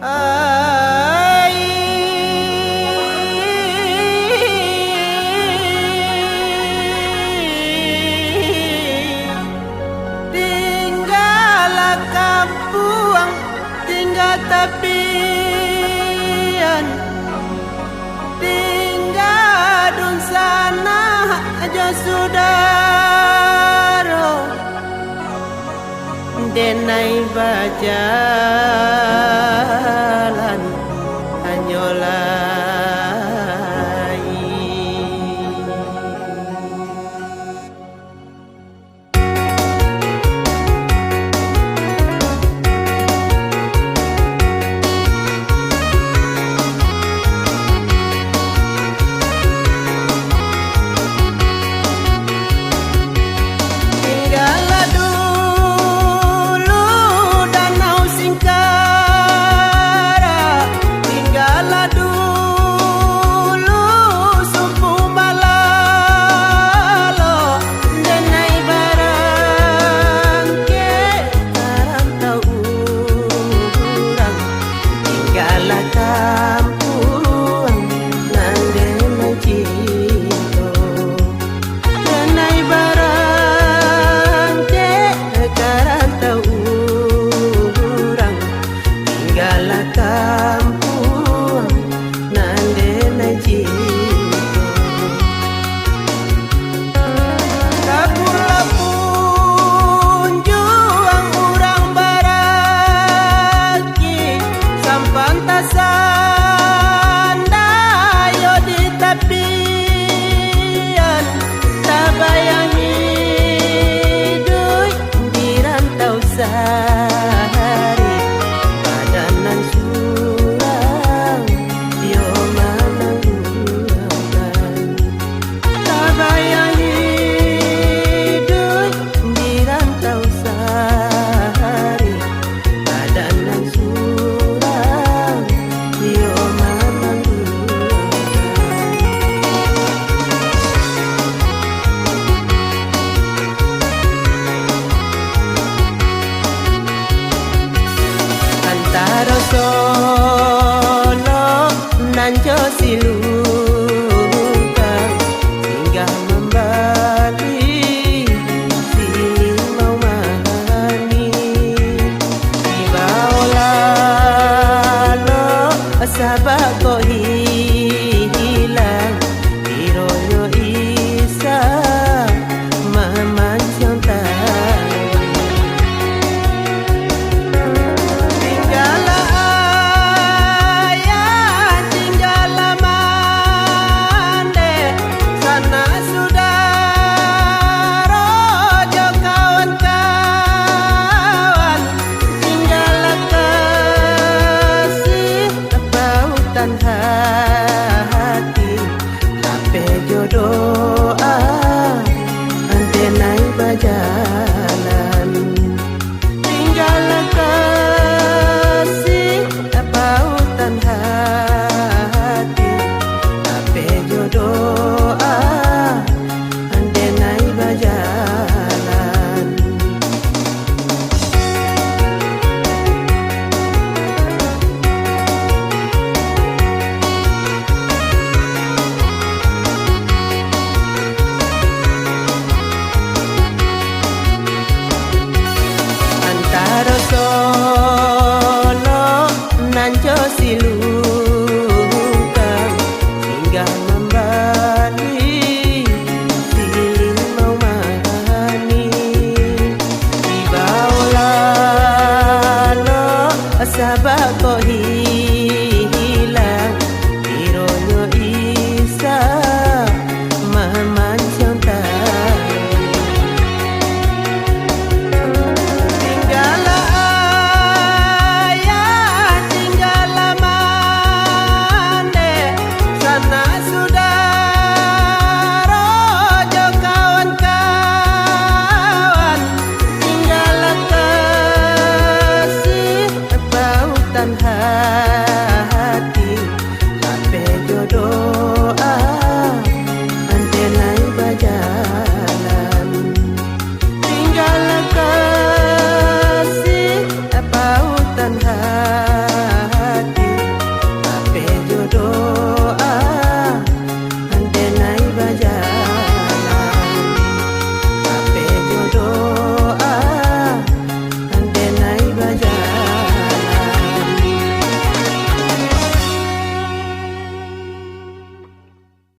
Tinggallah kampung, tinggal tepian, tinggal dun sana aja saudara, denai bajalan hanyolai. Tinggallah dulu Danau Singkara, tinggallah dulu Sumpu Malalo, denai barangke karantau urang, tinggallah kampung nan denai cinta, denai barangke karantau urang, tinggallah kampung nan denai cinta. Kapulapun juang urang baraki, sampantasan dayo di tepian, tabayang hidup di rantau sehari, padanan surang yo mananggulangan, tabayang hidup di rantau sehari, padanan surang yo mananggulangan. Antara Solo nan Josilungkang, singgah membali siling mau mani, di baolalo sabak ko hilang, ironyo isa mamancong tali. Tinggallah ayah, tinggallah mande, sana saudara jo kawan-kawan, tinggallah kasih pautan hati, tapi jodoh antenai bajalan, tinggallah kasih pautan hati, tapi jodoh antenai bajalan. Antara Solo nan Josilungkang, singgah membali siling mau mani, di baolalo sabak ko hilang.